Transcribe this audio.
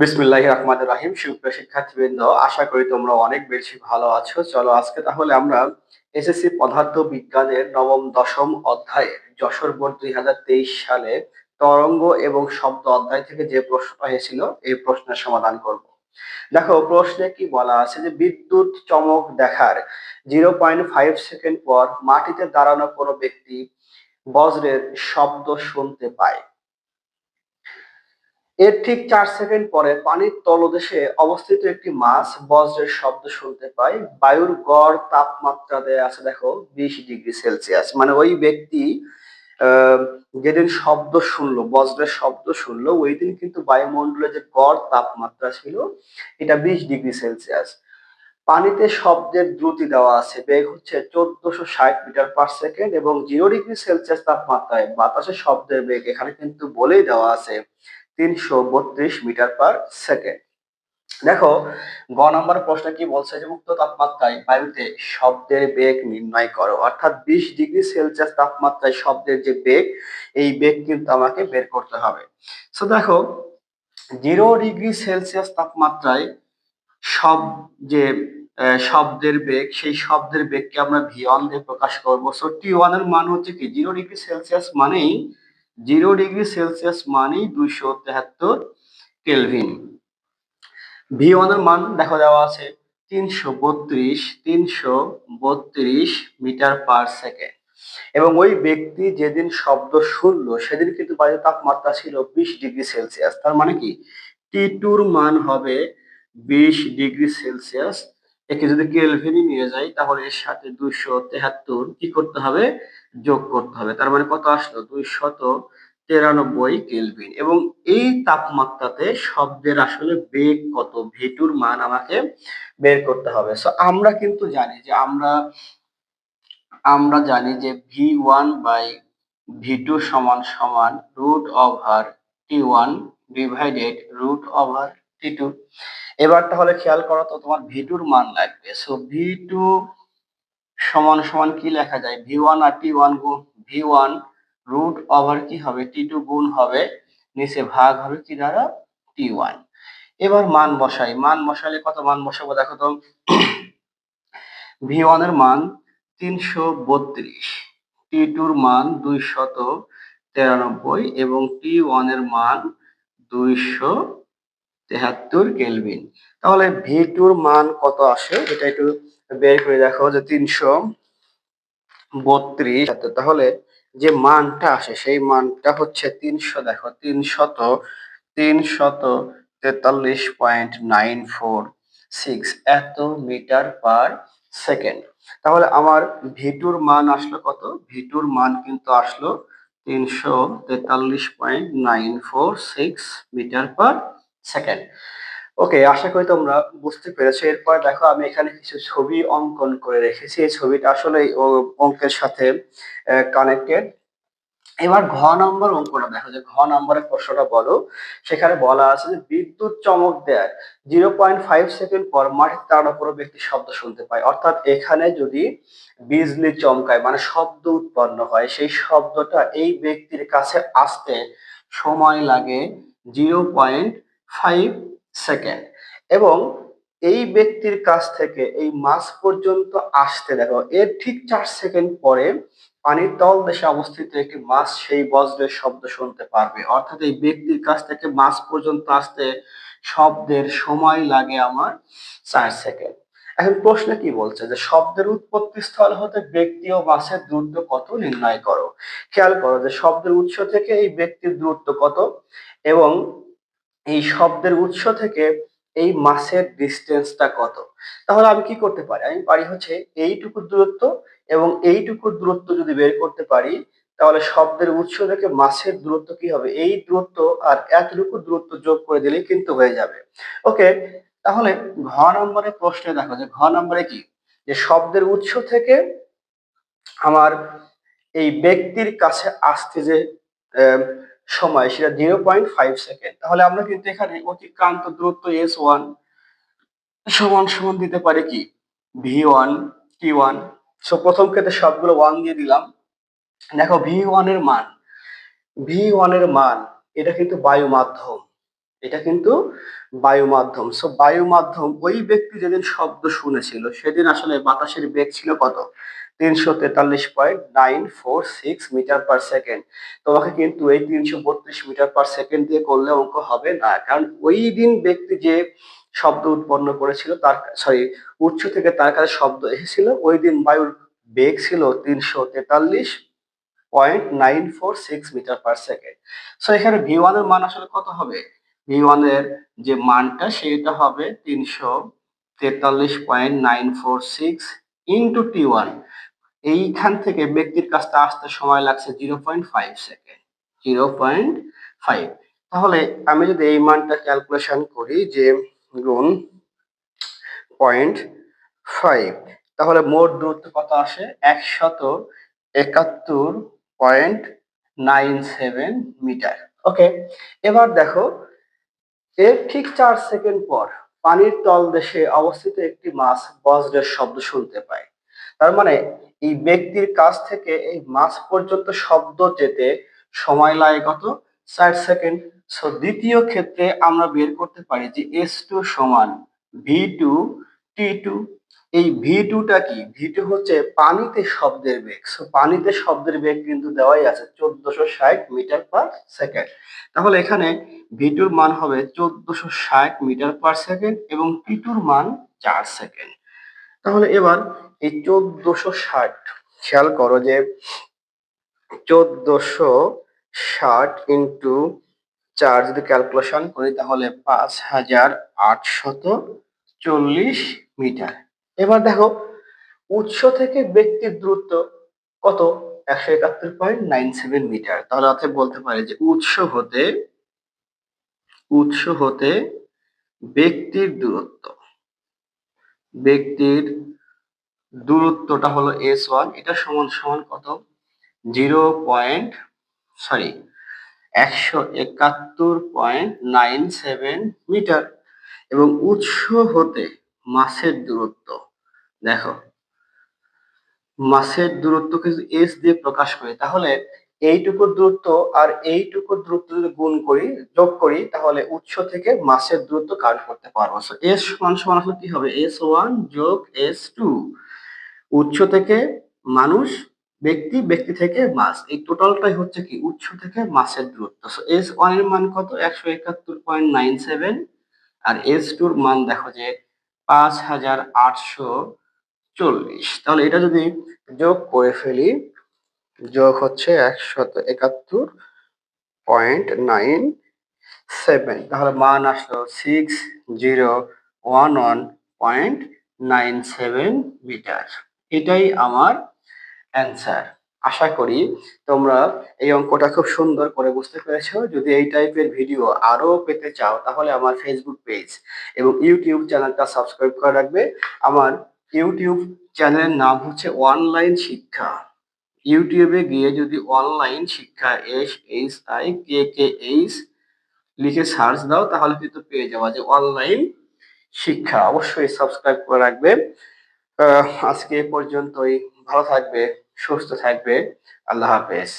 বিসমিল্লাহির রহমানির রহিম। সুপ্রিয় শিক্ষার্থীবৃন্দ, আশা করি তোমরা অনেক বেশি ভালো আছো। চলো আজকে তাহলে আমরা এসএসসি পদার্থ বিজ্ঞানের নবম দশম অধ্যায়ে যশোর বোর্ড 2023 সালে তরঙ্গ এবং শব্দ অধ্যায় থেকে যে প্রশ্নটা এসেছিল এই প্রশ্নের সমাধান করব। দেখো প্রশ্নে কি বলা আছে যে বিদ্যুৎ চমক দেখার 0.5 সেকেন্ড পর মাটিতে দাঁড়ানো কোনো ব্যক্তি বজ্রের শব্দ শুনতে পায়। এর ঠিক 4 সেকেন্ড পরে পানির তলদেশে অবস্থিত একটি মাছ বজ্রের শব্দ শুনতে পায়। বায়ুর গড় তাপমাত্রা দেয়া আছে দেখো 20 ডিগ্রি সেলসিয়াস। মানে ওই ব্যক্তি আহ, যেদিন শব্দ শুনলো, বজ্রের শব্দ শুনলো, ওই দিন কিন্তু বায়ুমণ্ডলে যে গড় তাপমাত্রা ছিল এটা 20 ডিগ্রি সেলসিয়াস। পানিতে শব্দের দ্রুতি দেওয়া আছে, বেগ হচ্ছে 1460 মিটার পার সেকেন্ড, এবং 0 ডিগ্রি সেলসিয়াস তাপমাত্রায় বাতাসে শব্দের বেগ এখানে কিন্তু বলেই দেওয়া আছে 332 মিটার পার সেকেন্ড। দেখো গ নম্বর প্রশ্ন কি বলছে যে উক্ত তাপমাত্রায় বায়ুতে শব্দের বেগ নির্ণয় করো, অর্থাৎ 20 ডিগ্রি সেলসিয়াস তাপমাত্রায় শব্দের যে বেগ, এই বেগ কিন্তু আমাকে বের করতে হবে। তো দেখো 0 ডিগ্রি সেলসিয়াস তাপমাত্রায় সব যে শব্দের বেগ, সেই শব্দের বেগকে আমরা ভি1 দিয়ে প্রকাশ করবো। সো টি1 এর মান হচ্ছে কি 0 ডিগ্রি সেলসিয়াস মানেই 273 কেলভিন। ভি1 এর মান দেখো দেওয়া আছে 332 মিটার পার সেকেন্ড। এবং ওই ব্যক্তি যেদিন শব্দ শুনলো সেদিন কিন্তু বায়ু তাপমাত্রা ছিল 20 ডিগ্রি সেলসিয়াস। তার মানে কি টি2 এর মান হবে 20 ডিগ্রি সেলসিয়াস। একে যদি কেলভিনে নিয়ে যাই তাহলে এর সাথে 273 কি করতে হবে, যোগ করতে হবে। তার মানে কত আসলো, 293 কেলভিন। এবং এই তাপমাত্রাতে শব্দের আসলে বেগ কত, ভি2 এর মান আমাকে বের করতে হবে। সো আমরা কিন্তু জানি যে আমরা আমরা জানি যে ভি1/ভি2 সমান সমান √/টি1 ডিভাইডেড √/টি2। এবার তাহলে খেয়াল করো তো, তোমার ভি2 এর মান লাগবে। সো ভি2 সমান সমান কি লেখা যায়, ভি1 আর টি1 গুণ ভি1 √/, কি হবে, টি2 গুণ হবে, নিচে ভাগ হবে কি দ্বারা, টি1। এবার মান বসাই, মান বসালে কত মান বসাবো দেখো তো। ভি1 এর মান 332, টি2 এর মান 293 এবং টি1 এর মান 273 কেলভিন। তাহলে ভি2 এর মান কত আসে এটা একটু বের করে দেখো, যে 332, তাহলে যে মানটা আসে সেই মানটা হচ্ছে 343.946 এত মিটার/সেকেন্ড। তাহলে আমার ভি2 এর মান আসলো কত, ভি2 এর মান কিন্তু আসলো 343.946 মিটার/সেকেন্ড। ওকে, আশা করি তোমরা বুঝতে পেরেছো। এরপর দেখো আমি এখানে কিছু ছবি অঙ্কন করে রেখেছি, এই ছবিটা আসলে অঙ্কের সাথে কানেক্টেড। এবার ঘ নম্বর অঙ্কটা দেখো, যে ঘ নম্বরের প্রশ্নটা বলো। সেখানে বলা আছে যে বিদ্যুৎ চমক দেয় 0.5 সেকেন্ড পর মাটিতে দাঁড়ানো কোনো ব্যক্তি শব্দ শুনতে পায়। অর্থাৎ এখানে যদি বিজলি চমকায় মানে শব্দ উৎপন্ন হয়, সেই শব্দটা এই ব্যক্তির কাছে আসতে সময় লাগে 0.5 সেকেন্ড। এবং এই ব্যক্তির কাছ থেকে এই মাছ পর্যন্ত আসতে দেখো এর ঠিক 4 সেকেন্ড পরে পানির তলদেশে অবস্থিত একটি মাছ সেই বজ্রের শব্দ শুনতে পারবে। অর্থাৎ এই ব্যক্তির কাছ থেকে মাছ পর্যন্ত আসতে শব্দের সময় লাগে আমার 4 সেকেন্ড। এখন প্রশ্ন কি বলছে যে শব্দের উৎপত্তি স্থল হতে ব্যক্তি ও মাছের দূরত্ব কত নির্ণয় করো। খেয়াল করো যে শব্দের উৎস থেকে এই ব্যক্তির দূরত্ব কত, এবং এই শব্দের উৎস থেকে এই মাসের ডিস্টেন্সটা কত। তাহলে আমি কি করতে পারি, আমি পারি হচ্ছে এইটুকু দূরত্ব এবং এইটুকু দূরত্ব যদি বের করতে পারি, তাহলে শব্দের উৎস থেকে মাসের দূরত্ব কি হবে, এই দূরত্ব আর এতটুকু দূরত্ব যোগ করে দিলেই কিন্তু হয়ে যাবে। ওকে, তাহলে ঘ নম্বরের প্রশ্নে দেখো যে ঘ নম্বরে কি, যে শব্দের উৎস থেকে আমার এই ব্যক্তির কাছে আসতে যে আহ, সময় সেটা 0.5 সেকেন্ড। তাহলে আমরা কিন্তু এখানে অতিক্রান্ত দূরত্ব S1 সমান সমান দিতে পারি কি, ভি1 টি1। সো প্রথম ক্ষেত্রে সবগুলো 1 দিয়ে দিলাম। দেখো ভি ওয়ান এর মান, ভি ওয়ান এর মান এটা কিন্তু বায়ু মাধ্যম, এটা কিন্তু বায়ু মাধ্যম। সো বায়ু মাধ্যম, ওই ব্যক্তি যেদিন শব্দ শুনেছিল সেদিন আসলে বাতাসের বেগ ছিল কত? 343.946 মিটার পার সেকেন্ড। তোমাকে কিন্তু এই 332 মিটার পার সেকেন্ড দিয়ে করলে অঙ্ক হবে না, কারণ ওই দিন ব্যক্তি যে শব্দ উৎপন্ন করেছিল, তার সরি উৎস থেকে তার কাছে শব্দ এসেছিল, ওই দিন বায়ুর বেগ ছিল 343.946 মিটার পার সেকেন্ড। সো এখানে ভি ওয়ান এর মান আসলে কত হবে? ভি ওয়ান এর যে মানটা সেটা হবে 343.946 ইন্টু টি1। এইখান থেকে ব্যক্তির কাছটা আসতে সময় লাগছে 0.5 সেকেন্ড। 0.5। তাহলে আমি যদি এই মানটা ক্যালকুলেশন করি যে গুণ 0.5, তাহলে মোট দূরত্ব কত আসে? 171.97 মিটার। ওকে, এবার দেখো, এর ঠিক 4 সেকেন্ড পর পানির তলদেশে অবস্থিত একটি মাছ বজ্রের শব্দ শুনতে পায়। তার মানে এই ব্যক্তির কাছ থেকে এই মাছ পর্যন্ত শব্দ যেতে সময় লাগে কত? 4 সেকেন্ড। সো দ্বিতীয় ক্ষেত্রে আমরা বের করতে পারি যে S2 সমান V2 T2। এই V2টা কি? V2 হচ্ছে পানিতে শব্দের বেগ। সো পানিতে শব্দের বেগ কিন্তু দেওয়াই আছে 1460 মিটার পার সেকেন্ড। তাহলে এখানে V2 এর মান হবে 1460 মিটার পার সেকেন্ড এবং T2 এর মান 4 সেকেন্ড। তাহলে এবার এই 1460, খেয়াল করো যে 1460 ইন্টু 4 যদি ক্যালকুলেশন করি তাহলে 5840 মিটার। এবার দেখো, উৎস থেকে ব্যক্তির দূরত্ব কত? 171.97 মিটার। তাহলে অর্থাৎ বলতে পারি যে উৎস হতে ব্যক্তির দূরত্বটা হলো S1, এটা সমান সমান কত? 171.97 মিটার। এবং উৎস হতে মাছের দূরত্ব, দেখো মাছের দূরত্ব কিন্তু এস দিয়ে প্রকাশ করি, তাহলে এইটুকুর দূরত্ব আর এইটুকুর দূরত্ব যদি গুণ করি, যোগ করি, তাহলে উৎস থেকে মাছের দূরত্ব কাউন্ট করতে পারবো। এস সমান সমান আসলে কি হবে? S1 যোগ S2। উৎস থেকে মানুষ, ব্যক্তি, ব্যক্তি থেকে মাছ, এই টোটালটাই হচ্ছে কি উৎস থেকে মাছের দূরত্ব। S1 এর মান কত? 171.97। আর S2 এর মান দেখো যে 5840। তাহলে এটা যদি যোগ করে ফেলি, যোগ হচ্ছে 171.97, তাহলে মান আসলো 6011.97 মিটার। এটাই আমার অ্যান্সার। আশা করি তোমরা এই অঙ্কটা খুব সুন্দর করে বুঝতে পেরেছো। যদি এই টাইপের ভিডিও আরো পেতে চাও তাহলে আমার ফেসবুক পেজ এবং ইউটিউব চ্যানেলটা সাবস্ক্রাইব করে রাখবে। আমার ইউটিউব চ্যানেলের নাম হচ্ছে অনলাইন শিক্ষা। ইউটিউবে গিয়ে যদি অনলাইন শিক্ষা SHIKKH লিখে সার্চ দাও তাহলে কিন্তু পেয়ে যাওয়া যে অনলাইন শিক্ষা। অবশ্যই সাবস্ক্রাইব করে রাখবে। আজকে এ পর্যন্তই। ভালো থাকবে, সুস্থ থাকবে। আল্লাহ হাফেজ।